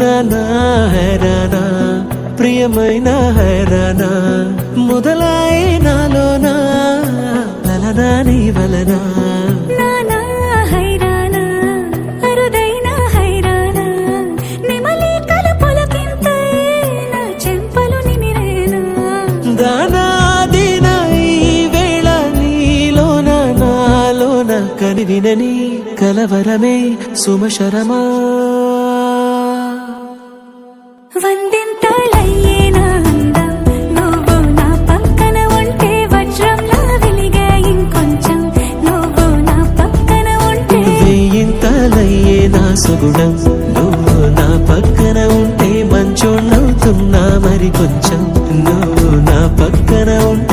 నానా హైరానా ప్రియమైన హైరానా మొదలాయి నాలోనా వలనా నీ వలనా కనివినని కలవరమే సుమశరమా వందింతలయ్యేనా అందం నువ్వు నా పక్కన ఉంటే వజ్రంలా వెలిగే ఇంకొంచెం నువ్వు నా పక్కన ఉంటే వేయింతలయ్యేనా సుగుణం నువ్వు నా పక్కన ఉంటే మంచోళ్ళవుతున్నా మరి కొంచెం నువ్వు నా పక్కన ఉంటే